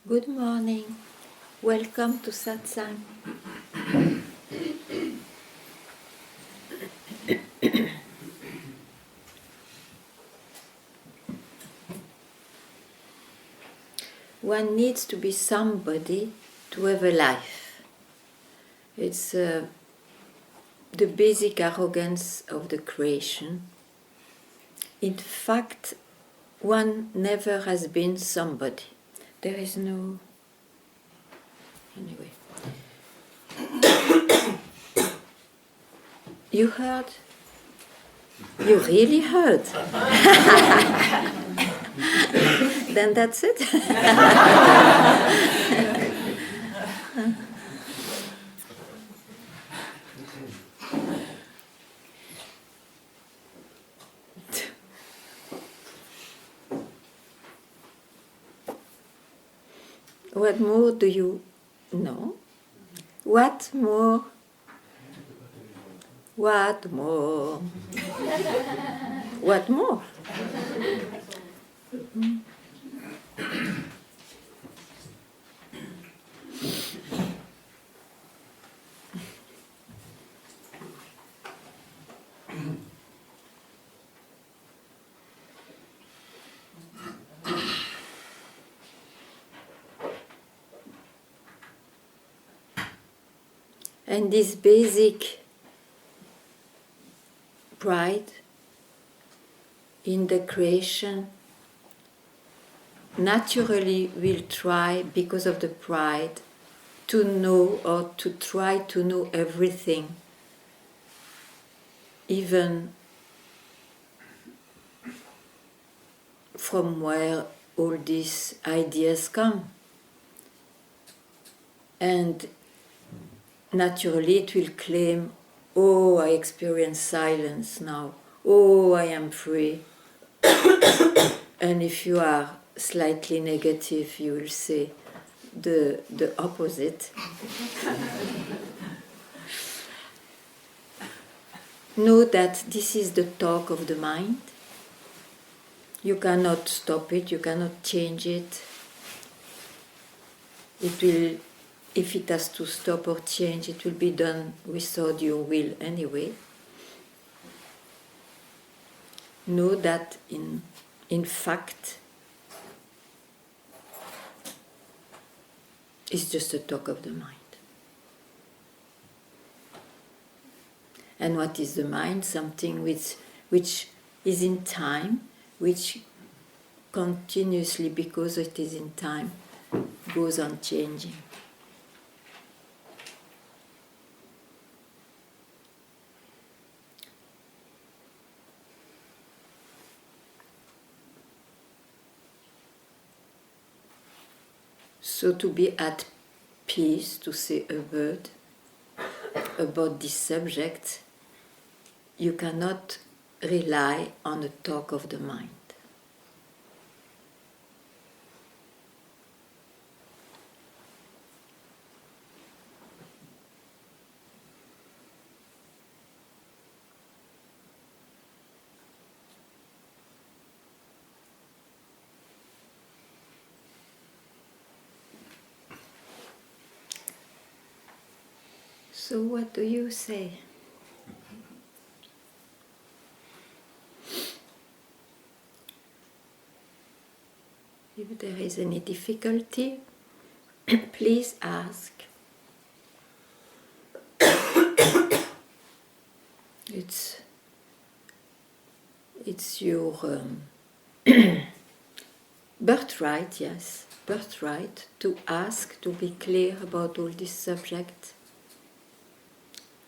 Good morning. Welcome to Satsang. One needs to be somebody to have a life. It's the basic arrogance of the creation. In fact, one never has been somebody. There is no... Anyway. You heard? You really heard? Then that's it. What more do you know? What more? What more? What more? And this basic pride in the creation naturally will try, because of the pride, to know or to try to know everything, even from where all these ideas come. And naturally it will claim, oh, I experience silence now, oh, I am free. And if you are slightly negative, you will say the opposite. Know that this is the talk of the mind. You cannot stop it, you cannot change it. It will, if it has to stop or change, it will be done without your will anyway. Know that in fact, it's just a talk of the mind. And what is the mind? Something which is in time, which continuously, because it is in time, goes on changing. So to be at peace, to say a word about this subject, you cannot rely on the talk of the mind. So what do you say? If there is any difficulty, please ask. It's your birthright, yes, birthright to ask, to be clear about all this subject,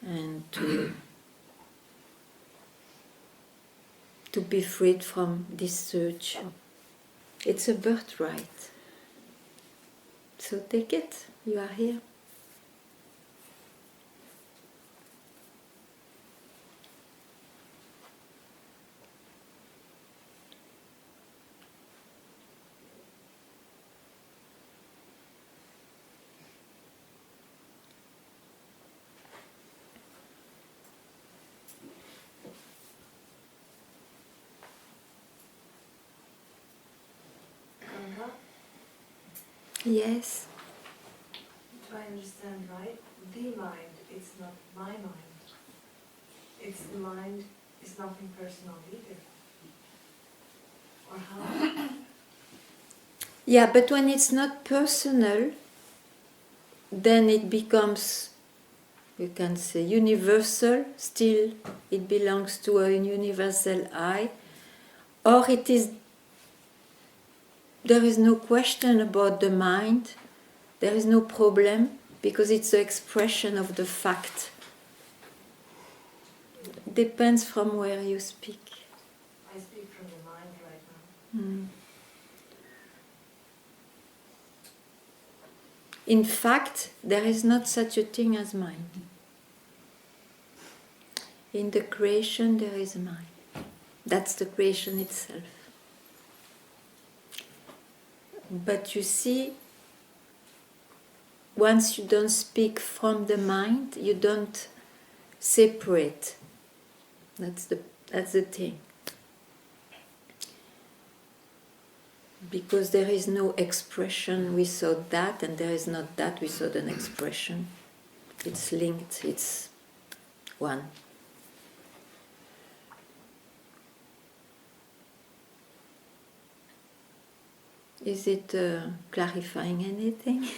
and to be freed from this search. It's a birthright. So take it, you are here. Yes. Do I understand right? The mind, it's not my mind. It's the mind, it's nothing personal either. Or how? Yeah, but when it's not personal, then it becomes, you can say, universal. Still, it belongs to a universal I. Or it is, there is no question about the mind, there is no problem, because it's the expression of the fact. Depends from where you speak. I speak from the mind right now. Mm. In fact, there is not such a thing as mind. In the creation, there is a mind. That's the creation itself. But you see, once you don't speak from the mind, you don't separate. That's the thing. Because there is no expression without that, and there is not that without an expression. It's linked, it's one. Is it clarifying anything?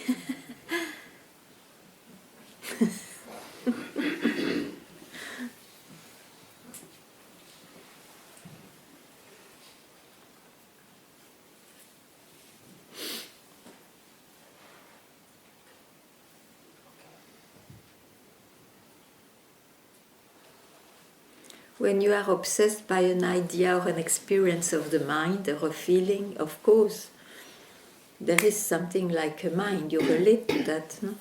When you are obsessed by an idea or an experience of the mind or a feeling, of course, there is something like a mind. You relate to that, no?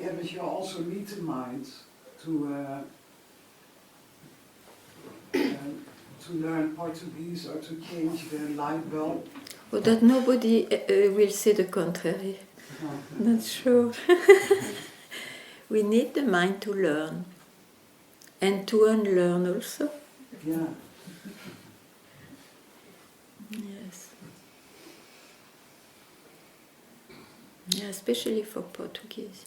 Yeah, but you also need the mind to learn Portuguese or to change the light bulb. Or that nobody will say the contrary. Not sure. We need the mind to learn and to unlearn also. Yeah. Yes. Yeah, especially for Portuguese.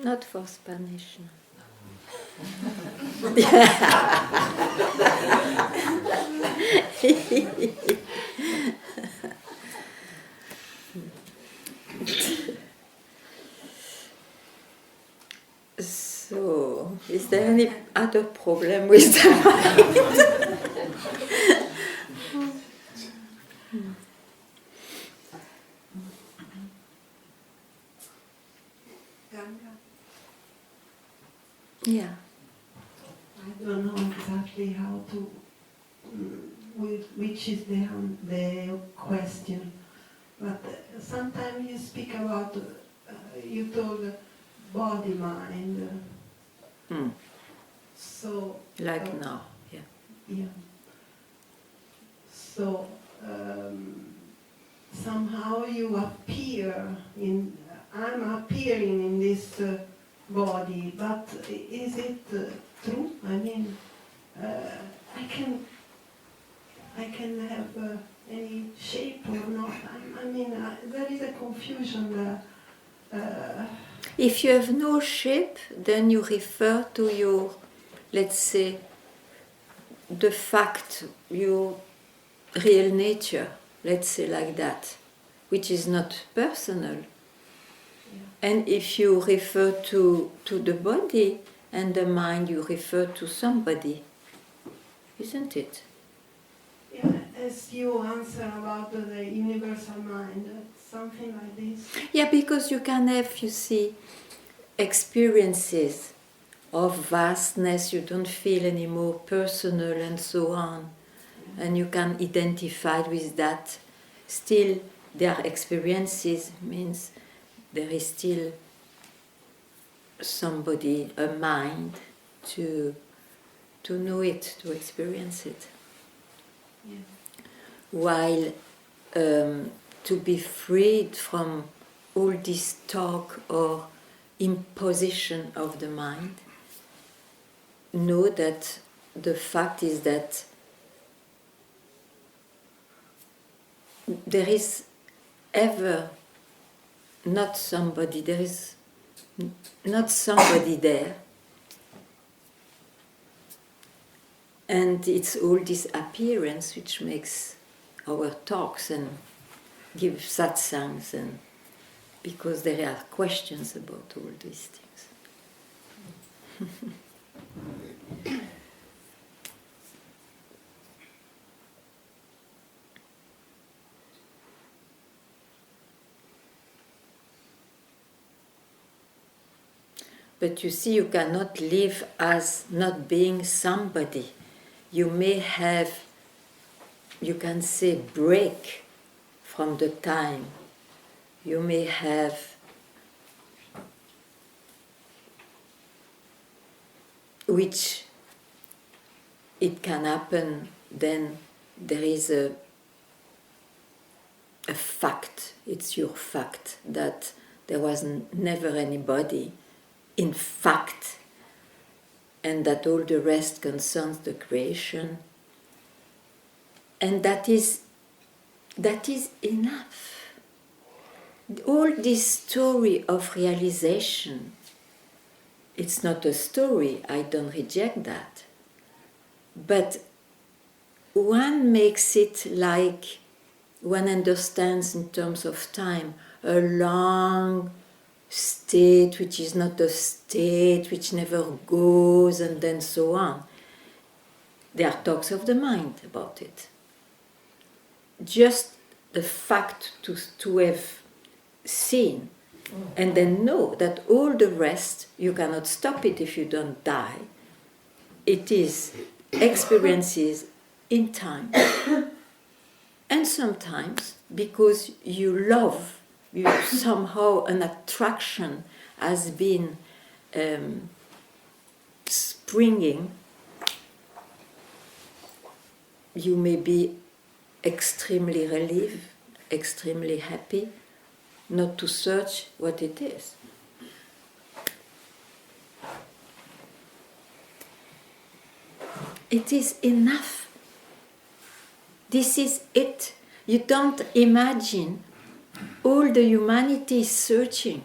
Not for Spanish. No. So, is there any other problem with that? Ganga. Yeah. I don't know exactly how to, which is the question, but sometimes you speak about, you told body mind, so... Like now, yeah. Yeah. So, somehow you appear in, I'm appearing in this body, but is it true? I mean, I can have any shape or not. I mean, there is a confusion there. If you have no shape, then you refer to your, let's say, the fact, your real nature, let's say like that, which is not personal. Yeah. And if you refer to the body and the mind, you refer to somebody, isn't it? Yeah, as you answer about the universal mind, something like this. Yeah, because you can have, you see, experiences of vastness you don't feel anymore, personal and so on, and you can identify with that. Still, there are experiences, means there is still somebody, a mind, to know it, to experience it. Yeah. While to be freed from all this talk or imposition of the mind, know that the fact is that there is ever not somebody, there is not somebody there, and it's all this appearance which makes our talks and give satsangs, and because there are questions about all these things. But you see, you cannot live as not being somebody. You may have, you can say, break from the time. You may have which it can happen, then there is a fact, it's your fact, that there was never anybody in fact, and that all the rest concerns the creation, and that is enough. All this story of realization, it's not a story, I don't reject that, but one makes it like one understands in terms of time a long state which is not a state, which never goes, and then so on. There are talks of the mind about it. Just the fact to have seen and then know that all the rest, you cannot stop it if you don't die. It is experiences in time. And sometimes, because you love, you somehow an attraction has been springing, you may be extremely relieved, extremely happy, not to search what it is. It is enough. This is it. You don't imagine all the humanity is searching.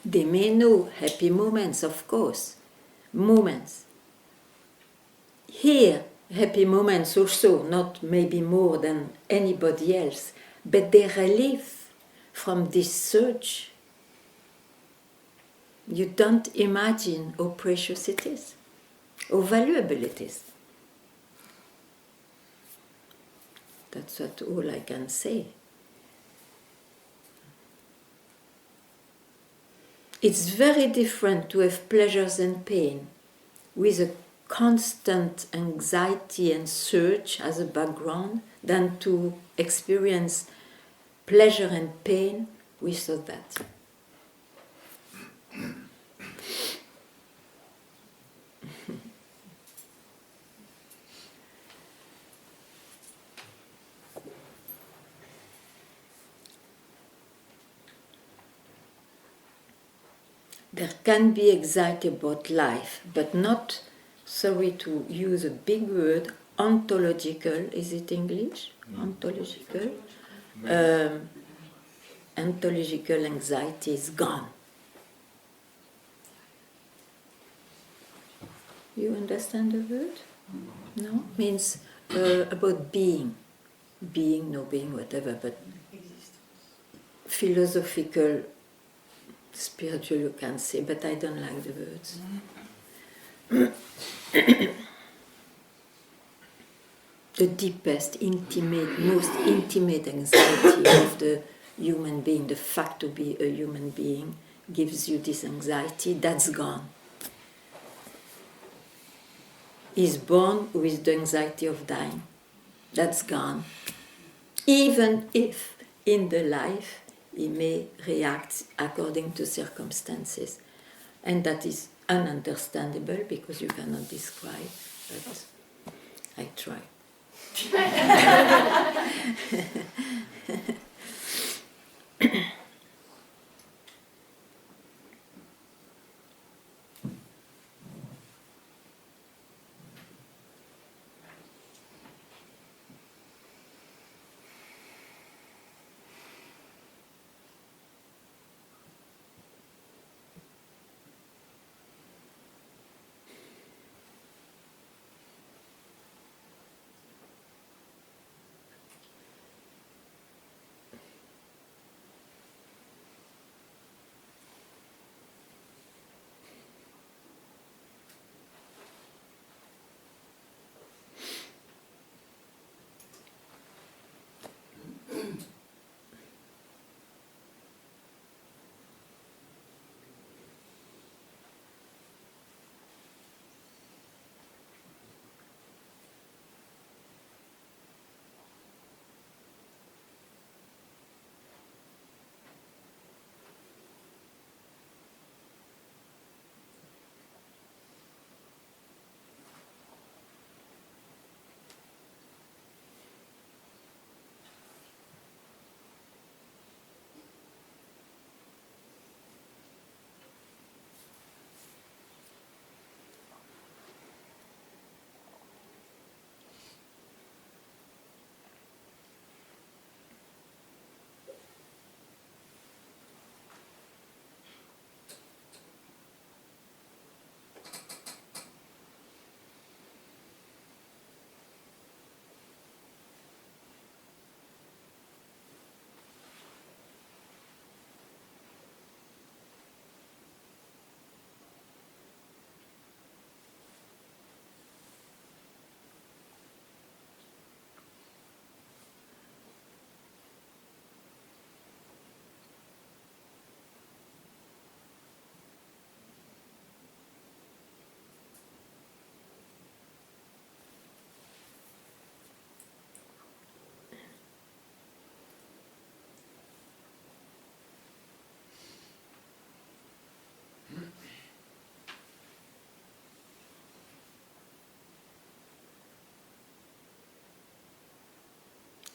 They may know happy moments, of course, moments. Here, happy moments also, not maybe more than anybody else, but they relieve from this search. You don't imagine how precious it is, how valuable it is. That's all I can say. It's very different to have pleasures and pain with a constant anxiety and search as a background than to experience pleasure and pain without that. There can be anxiety about life, but not, sorry to use a big word, ontological, is it English? Ontological? Ontological anxiety is gone. You understand the word? No? Means about being. Being, no being, whatever, but philosophical, spiritual you can say, but I don't like the words. the deepest, most intimate anxiety of the human being, the fact to be a human being, gives you this anxiety, that's gone. He's born with the anxiety of dying. That's gone. Even if in the life he may react according to circumstances. And that is ununderstandable because you cannot describe, but I try.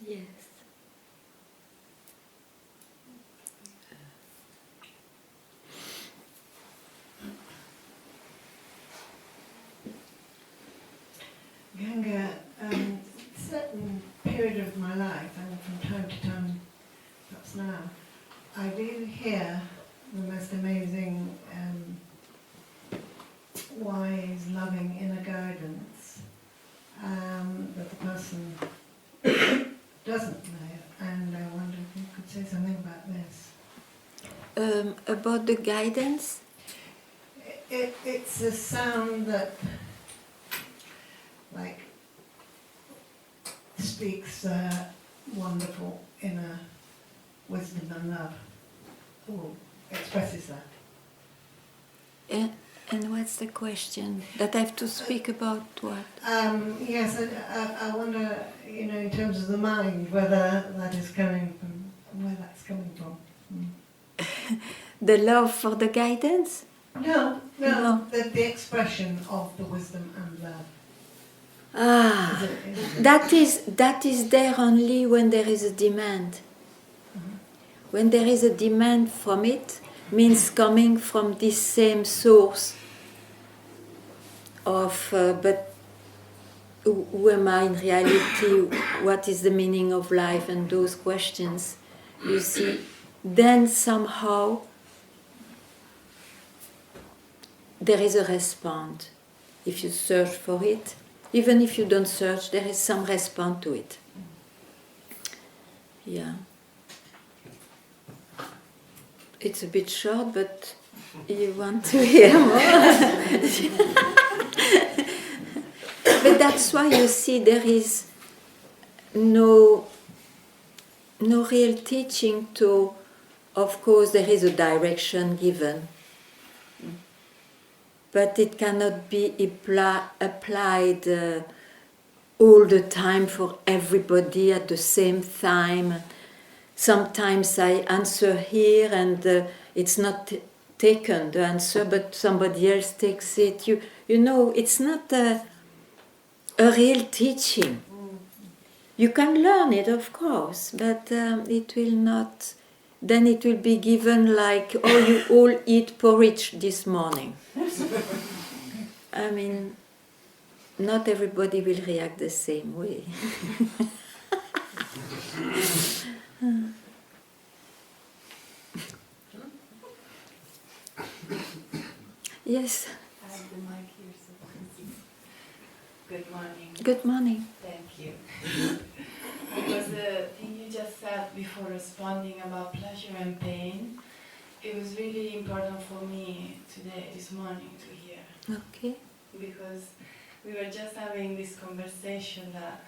Yes. Ganga, certain period of my life, and from time to time, perhaps now, I do hear the most amazing, wise, loving inner guidance that the person doesn't know, and I wonder if you could say something about this. About the guidance? It's a sound that, like, speaks wonderful inner wisdom and love, or expresses that. And what's the question? That I have to speak about what? Yes, I wonder, in terms of the mind, whether that is coming from, where that's coming from. The love for the guidance? No. No. The expression of the wisdom and love. Ah, that is there only when there is a demand. When there is a demand from it, means coming from this same source of, but who am I in reality? What is the meaning of life? And those questions, you see, then somehow there is a response. If you search for it, even if you don't search, there is some response to it. Yeah. It's a bit short, but you want to hear more. But that's why you see there is no real teaching to, of course there is a direction given, but it cannot be applied all the time for everybody at the same time. Sometimes I answer here and it's not taken, the answer, but somebody else takes it. You know, it's not a real teaching. You can learn it, of course, but it will not. Then it will be given like, oh, you all eat porridge this morning. I mean, not everybody will react the same way. Yes. I have the mic here, so good morning. Good morning. Thank you. Because the thing you just said before responding about pleasure and pain, it was really important for me today, this morning, to hear. Okay. Because we were just having this conversation that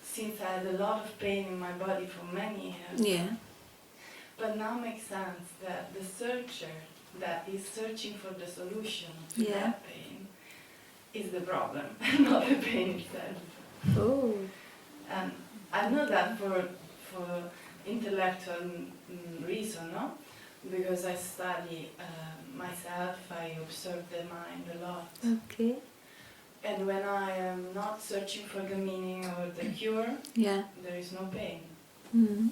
since I had a lot of pain in my body for many years, Yeah. but now makes sense that the searcher that is searching for the solution to Yeah. that pain is the problem, not the pain itself. Oh. And I know that for intellectual reason, no? Because I study myself, I observe the mind a lot. Okay. And when I am not searching for the meaning or the cure, Yeah. there is no pain. Mm-hmm.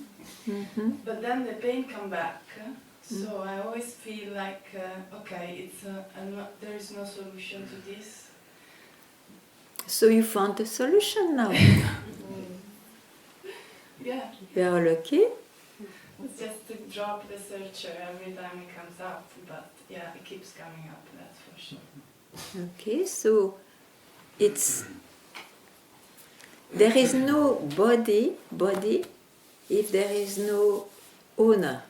Mm-hmm. But then the pain come back, so I always feel like, okay, there is no solution to this. So you found a solution now. Yeah, You are lucky. it's just to drop the searcher every time it comes up, but yeah, it keeps coming up, that's for sure. Okay, so there is no body if there is no owner.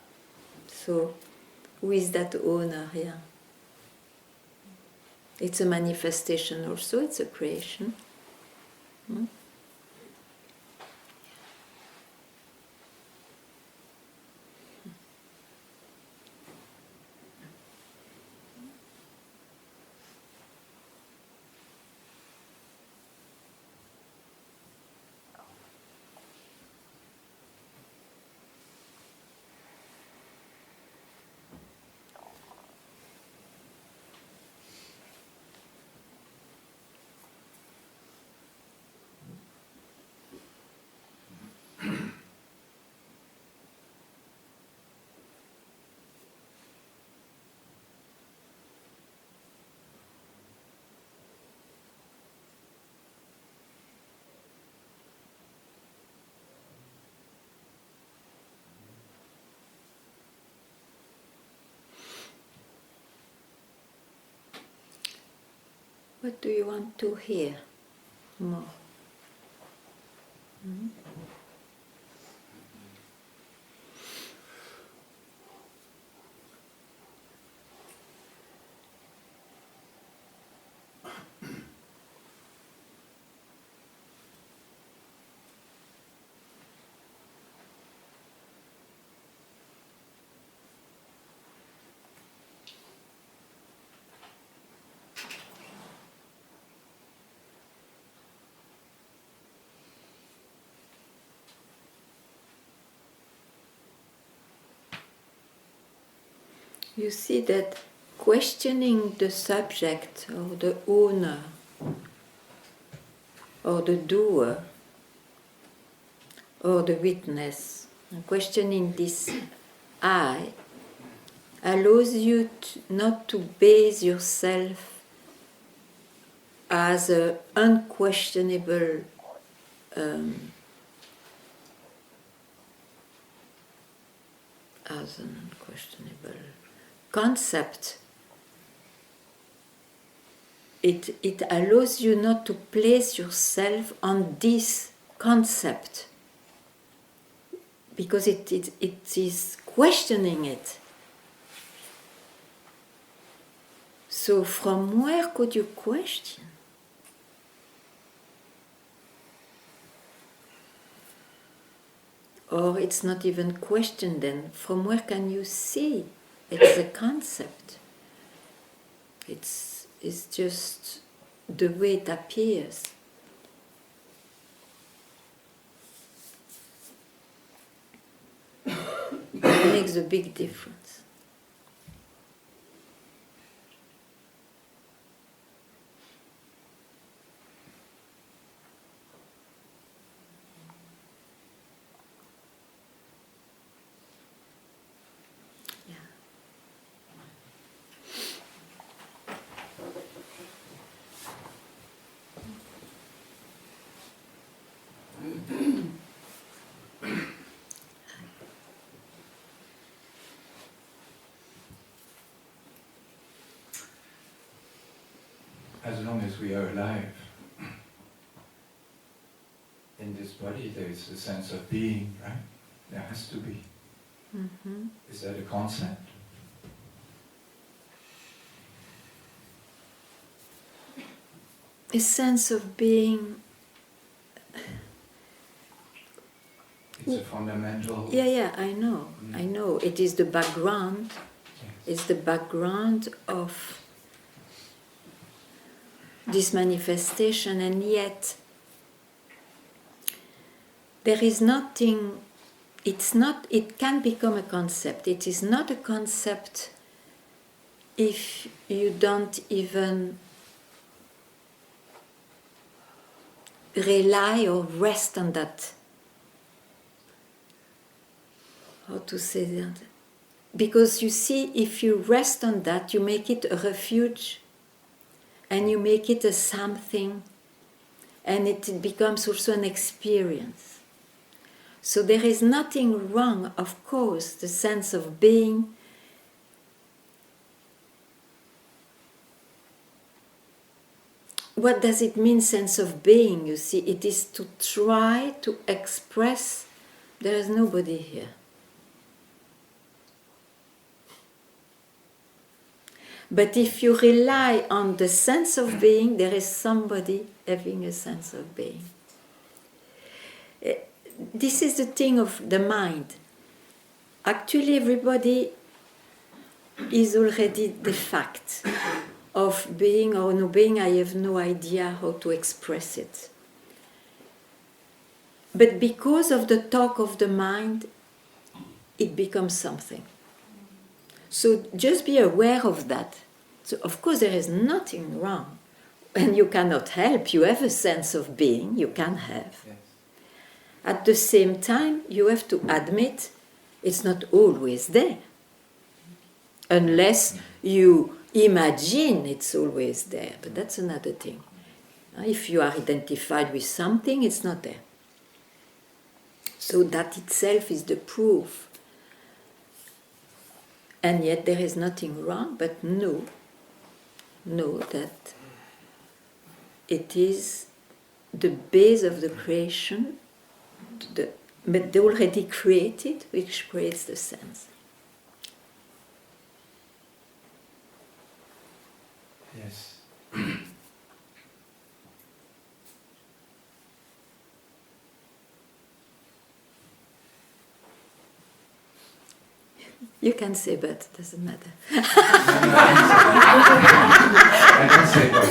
So who is that owner here? It's a manifestation also, it's a creation. Hmm? What do you want to hear more? Hmm? You see that questioning the subject or the owner or the doer or the witness, and questioning this I allows you not to base yourself as an unquestionable concept. It allows you not to place yourself on this concept because it is questioning it. So from where could you question? or it's not even questioned, then from where can you see? It's a concept. It's just the way it appears. It makes a big difference. Yeah. As long as we are alive, in this body there is a sense of being, right? There has to be. Mm-hmm. Is that a concept? A sense of being. It's a fundamental... Yeah, I know. I know. It is the background. Yes. It's the background of this manifestation, and yet there is nothing. It's not. It can become a concept. It is not a concept if you don't even rely or rest on that. How to say that? Because you see, if you rest on that, you make it a refuge, and you make it a something, and it becomes also an experience. So there is nothing wrong, of course, the sense of being. What does it mean, sense of being? You see, it is to try to express. There is nobody here. But if you rely on the sense of being, there is somebody having a sense of being. This is the thing of the mind. Actually, everybody is already the fact of being or no being. I have no idea how to express it. But because of the talk of the mind, it becomes something. So just be aware of that. So of course there is nothing wrong. And you cannot help. You have a sense of being, you can have. Yes. At the same time, you have to admit it's not always there. Unless you imagine it's always there. But that's another thing. If you are identified with something, it's not there. So that itself is the proof. And yet there is nothing wrong, but know that it is the base of the creation, but they already created, which creates the sense. Yes. You can say but, doesn't matter. I don't say but.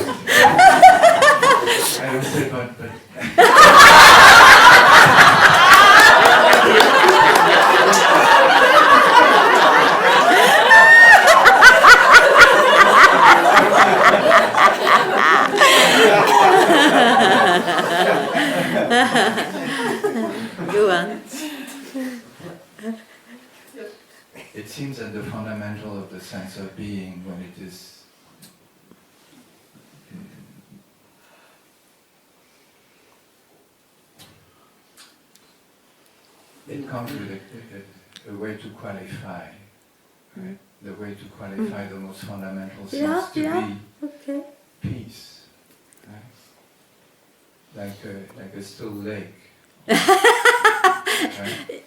I don't say but. Go on. It seems that the fundamental of the sense of being, when it is it comes with a way to qualify, right? The way to qualify the most fundamental sense to be Okay. peace, right? Like a still lake. Right?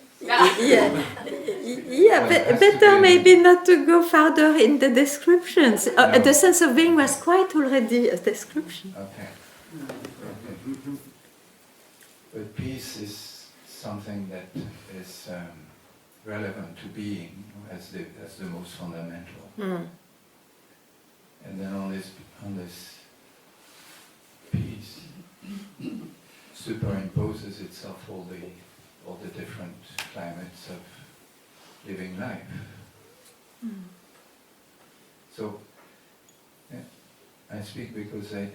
Yeah, better maybe not to go further in the descriptions. No. The sense of being was quite already a description. Okay. But peace is something that is relevant to being as the most fundamental. Mm. And then on this piece superimposes itself all the different climates of living life. Mm. So I speak because it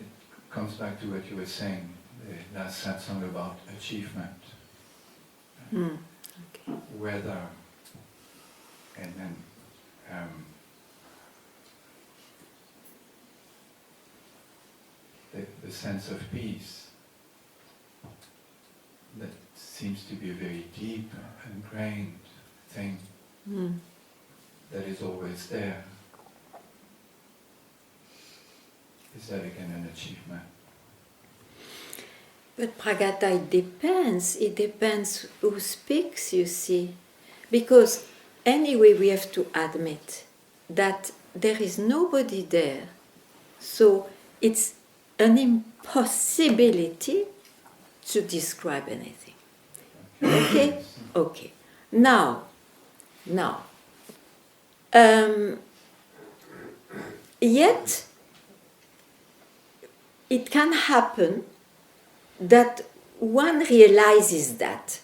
comes back to what you were saying, the last satsang about achievement. Mm. Okay. Whether, and then the sense of peace that seems to be a very deep, ingrained thing Mm. that is always there. Is that again an achievement? But Pragata, it depends who speaks, you see. Because anyway we have to admit that there is nobody there. So it's an impossibility to describe anything. Okay? Okay. Now, yet it can happen that one realizes that.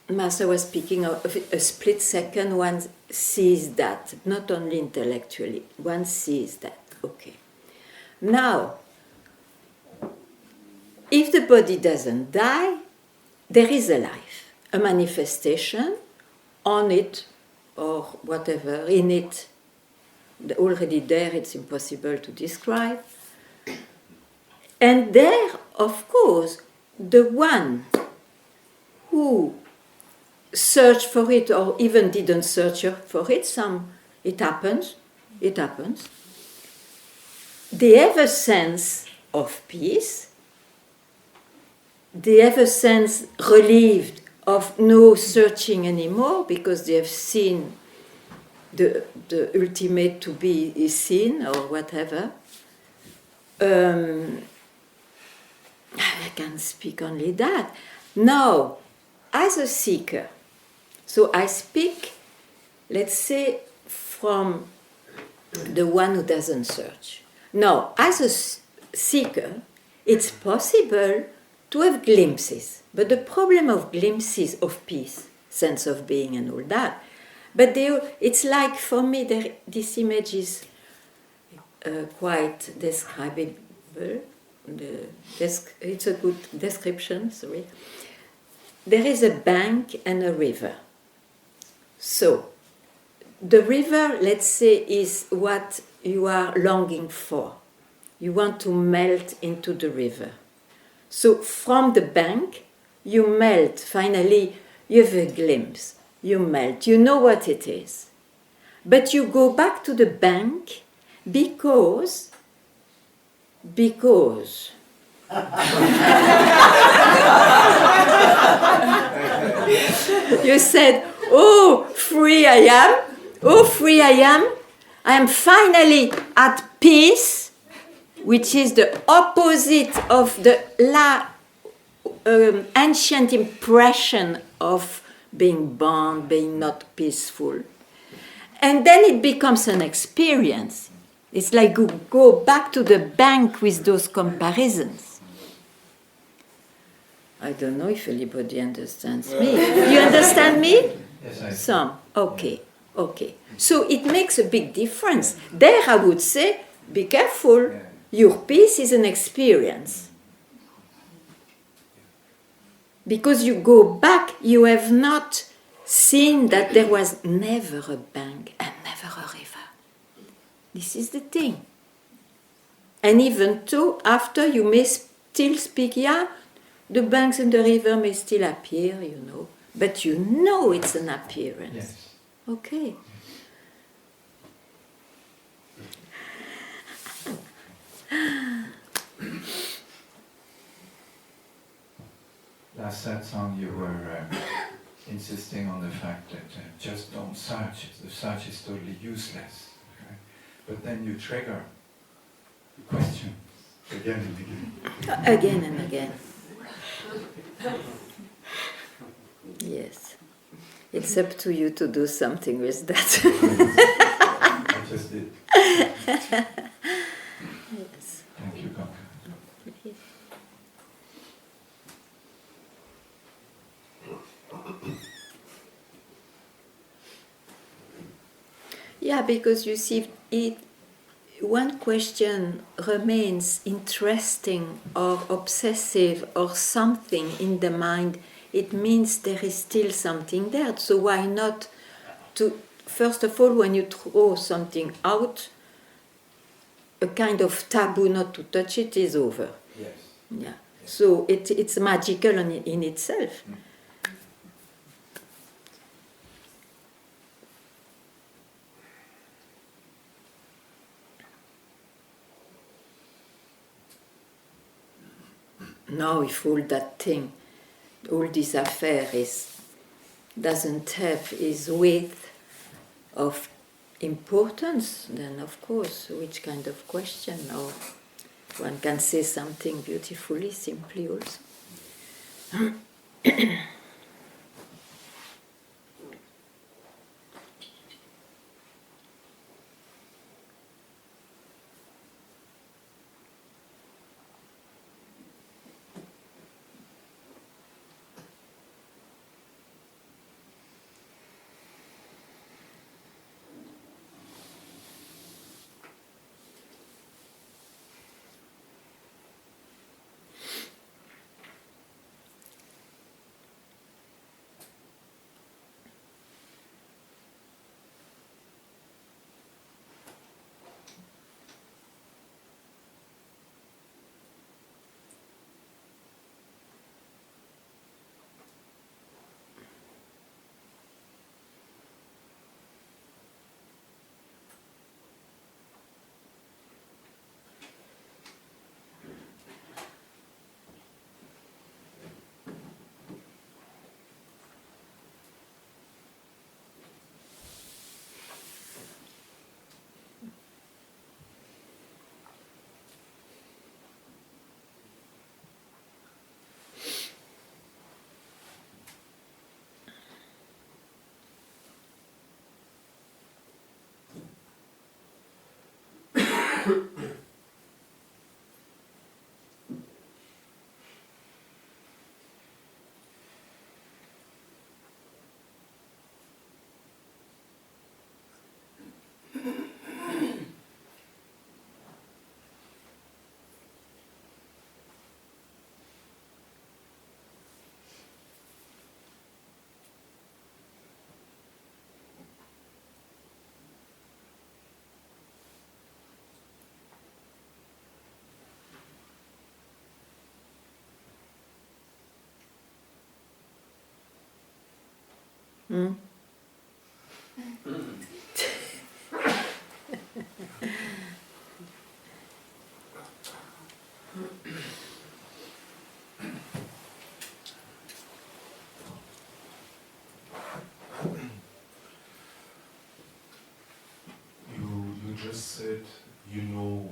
Master was speaking of a split second, one sees that, not only intellectually, one sees that. Okay. Now, if the body doesn't die, there is a life, a manifestation on it or whatever, in it. Already there, it's impossible to describe. And there, of course, the one who searched for it or even didn't search for it, it happens. They have a sense of peace. They have a sense relieved of no searching anymore because they have seen the ultimate to be seen or whatever. I can speak only that. Now, as a seeker, so I speak, let's say, from the one who doesn't search. Now, as a seeker, it's possible to have glimpses, but the problem of glimpses of peace, sense of being and all that, but it's like, for me, this image is quite describable. It's a good description, sorry. There is a bank and a river. So, the river, let's say, is what you are longing for. You want to melt into the river. So, from the bank, you melt. Finally, you have a glimpse. You melt. You know what it is. But you go back to the bank because you said, oh, free I am. Oh, free I am. I am finally at peace, which is the opposite of the ancient impression of being bound, being not peaceful. And then it becomes an experience. It's like you go back to the bank with those comparisons. I don't know if anybody understands me. You understand me? Yes, I do. Some. Okay. So it makes a big difference. There I would say, be careful. Your peace is an experience. Because you go back, you have not seen that there was never a bank and never a river. This is the thing. And even though after you may still speak, the banks and the river may still appear, but you know it's an appearance. Yes. Okay. Last satsang you were insisting on the fact that just don't search. The search is totally useless. Okay? But then you trigger the question again and again. Again and again. Yes. It's up to you to do something with that. I just did. Yes. Thank you, Ganga. Yeah, because you see, one question remains interesting or obsessive or something in the mind, it means there is still something there. So why not to, first of all, when you throw something out, a kind of taboo not to touch it is over. Yes. Yeah. So it's magical in itself. Now, if all that thing, all this affair doesn't have its weight of importance, then of course, which kind of question? Or one can say something beautifully, simply also. Hmm? You just said, you know,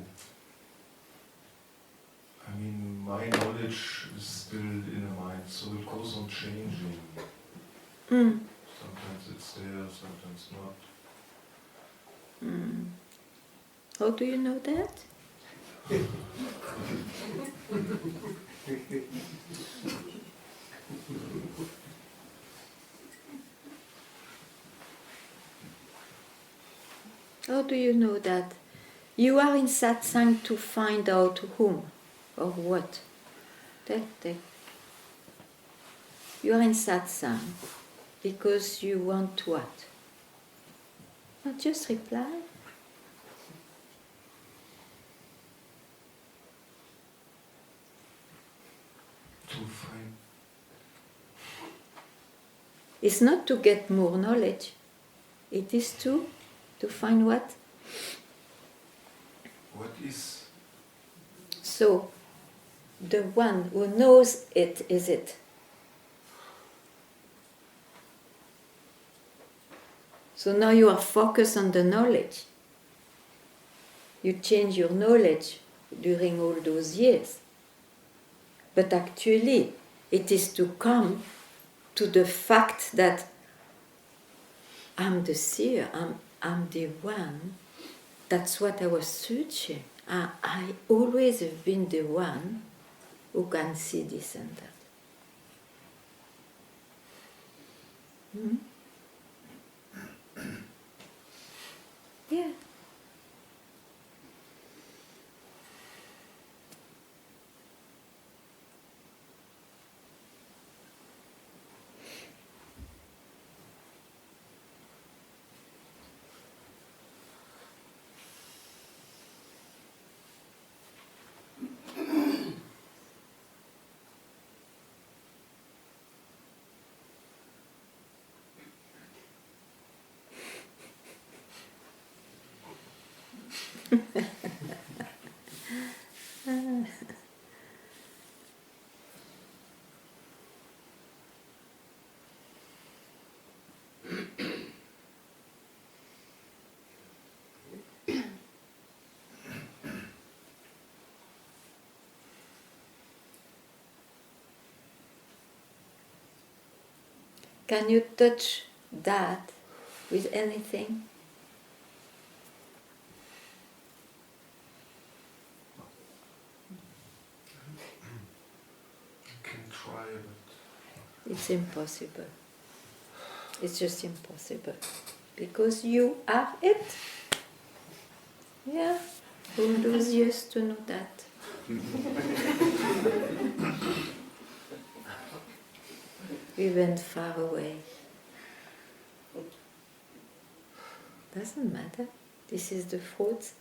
I mean, my knowledge is still in the mind, so it goes on changing. Mm. Sometimes it's there, sometimes not. Mm. How do you know that? How do you know that? You are in satsang to find out whom or what. You are in satsang because you want what? Not just reply. To find It's not to get more knowledge. It is to find what? what is, So, the one who knows it is it. So now you are focused on the knowledge. You change your knowledge during all those years. But actually, it is to come to the fact that I'm the seer, I'm the one. That's what I was searching. I always have been the one who can see this and that. Hmm? Yeah. Can you touch that with anything? I can try, but It's impossible. It's just impossible. Because you are it. Yeah. Who knows used to know that? We went far away. Doesn't matter. This is the fruit.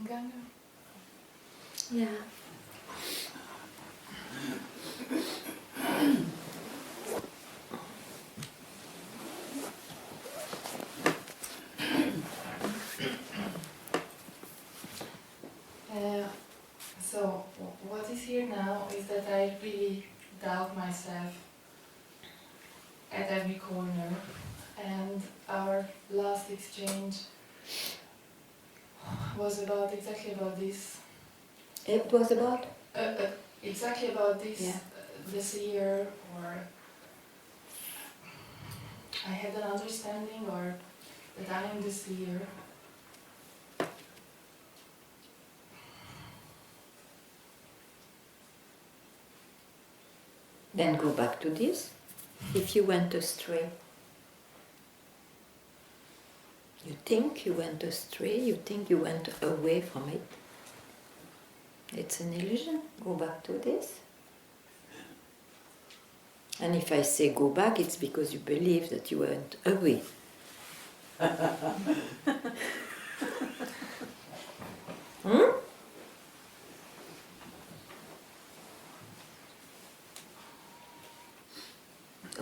Ganga. Yeah. doubt myself at every corner. And our last exchange was exactly about this. It was about? Exactly about this. Yeah. This year, or I had an understanding, or that I am this year. Then go back to this. If you went astray, you think you went astray, you think you went away from it. It's an illusion. Go back to this. And if I say go back, it's because you believe that you went away. Hmm?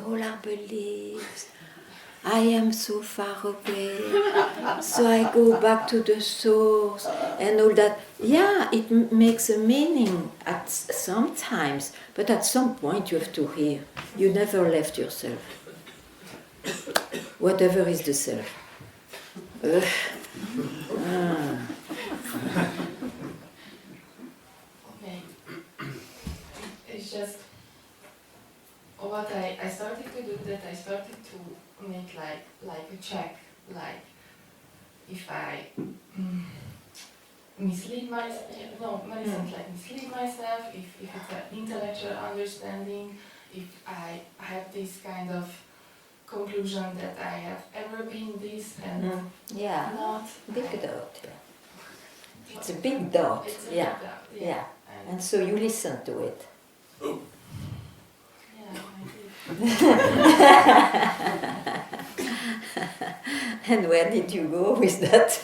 All our beliefs. I am so far away, so I go back to the source and all that. Yeah, it makes a meaning at sometimes, but at some point you have to hear, you never left yourself. Whatever is the self. Okay. It's just what I started to do, that I started to make like a check, like if I mislead myself, mislead myself, if it's an intellectual understanding, if I have this kind of conclusion that I have ever been this and Yeah, not. big doubt. Yeah. It's a big doubt. It's a Yeah, big doubt, yeah. And so you listen to it. Yeah, I did. And where did you go with that?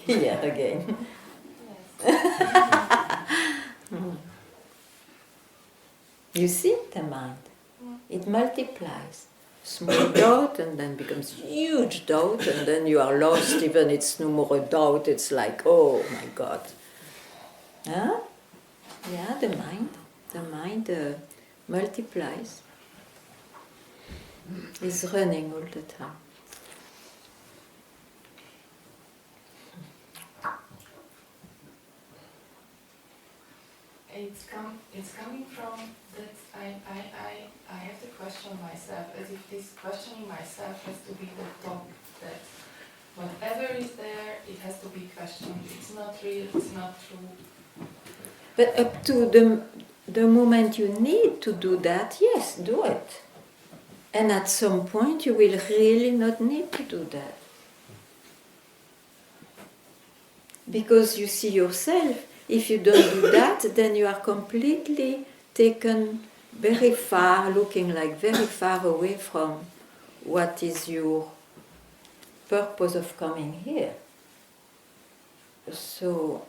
Here again. Yes. You see the mind. It multiplies. Small doubt and then becomes huge doubt and then you are lost, even it's no more a doubt, it's like, oh my God. Huh? Yeah, the mind multiplies. It's running all the time. It's coming from that I have to question myself, as if this questioning myself has to be the top, that whatever is there, it has to be questioned. It's not real, it's not true. But up to the moment you need to do that, yes, do it. And at some point you will really not need to do that. Because you see yourself, if you don't do that, then you are completely taken very far, looking like very far away from what is your purpose of coming here. So,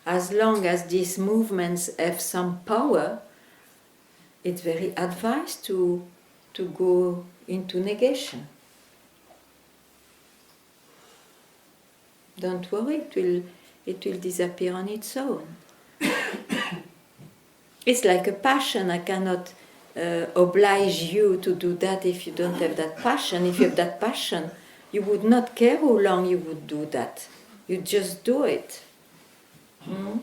as long as these movements have some power, it's very advised to go into negation. Don't worry, it will disappear on its own. It's like a passion. I cannot oblige you to do that if you don't have that passion. If you have that passion, you would not care how long you would do that. You just do it. Hmm?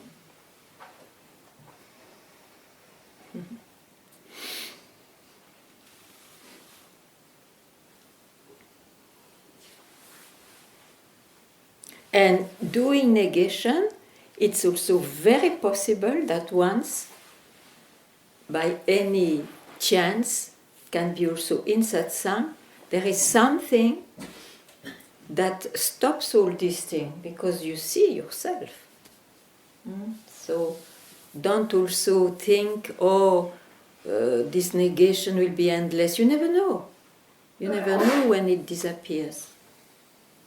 And doing negation, it's also very possible that once, by any chance, can be also in satsang, there is something that stops all these things because you see yourself. So don't also think, this negation will be endless. You never know. You never know when it disappears.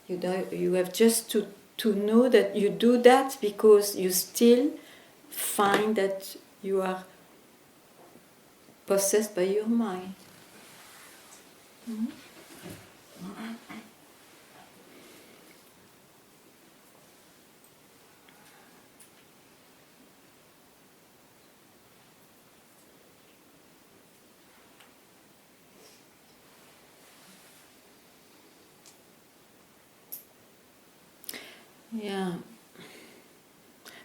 You have just to know that you do that because you still find that you are possessed by your mind. Yeah.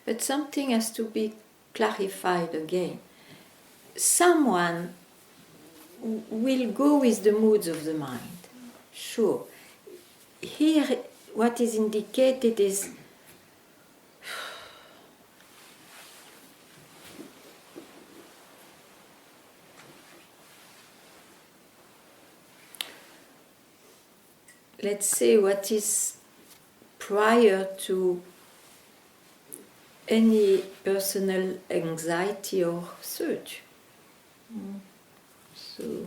But something has to be clarified again. Someone will go with the moods of the mind, sure. Here, what is indicated is let's say what is prior to any personal anxiety or search. So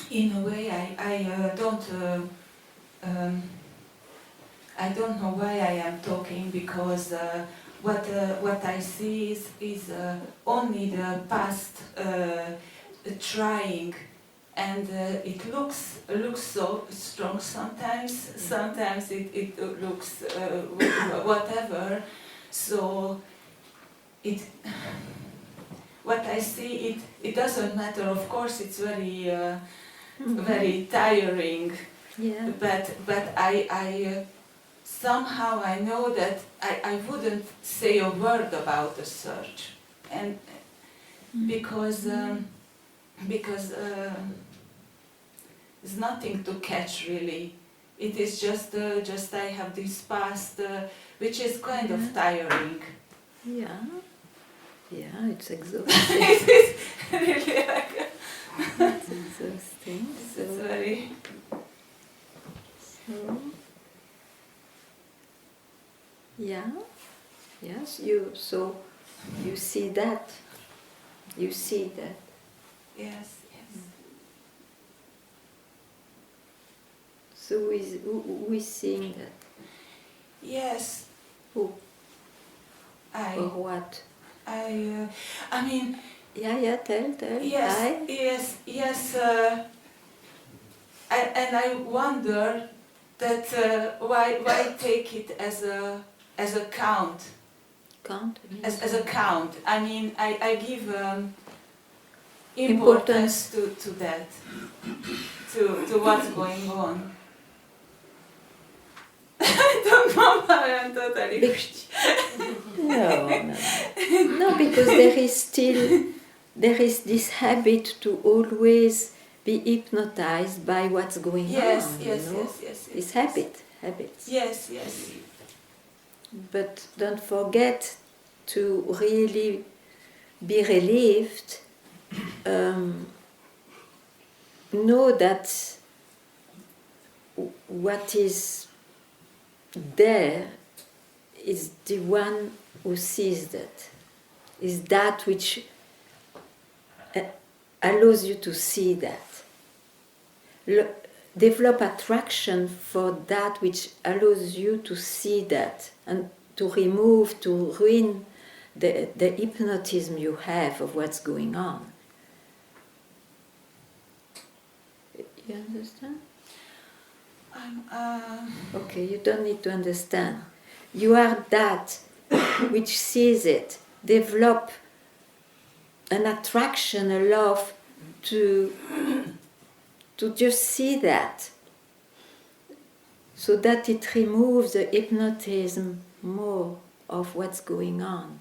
in a way, I don't know why I am talking, because what I see is only the past trying, and it looks so strong sometimes. Sometimes it looks whatever. So it. What I see, it doesn't matter. Of course, it's very very tiring. yeah. But I somehow I know that I wouldn't say a word about the search, and because there's nothing to catch really. It is just I have this past, which is kind of tiring. Yeah. Yeah, it's exhausting. It is really like It's exhausting. it's very. So, yeah. Yes, you see that. You see that. Yes, yes. So who is seeing that? Yes. Who? I Or what? I mean, Yeah, tell. yes, I? yes. And I wonder that why take it as a count, Count? as a count. I mean, I give importance to that, to what's going on. I don't know how I'm totally. No, because there is this habit to always be hypnotized by what's going Yes, on. yes, You know? yes, yes, This yes. habits. Yes, yes. But don't forget to really be relieved. Know that what is there is the one who sees that, is that which allows you to see that. Develop attraction for that which allows you to see that and to remove, to ruin the hypnotism you have of what's going on. You understand? Okay, you don't need to understand. You are that which sees it. Develop an attraction, a love to just see that, so that it removes the hypnotism more of what's going on.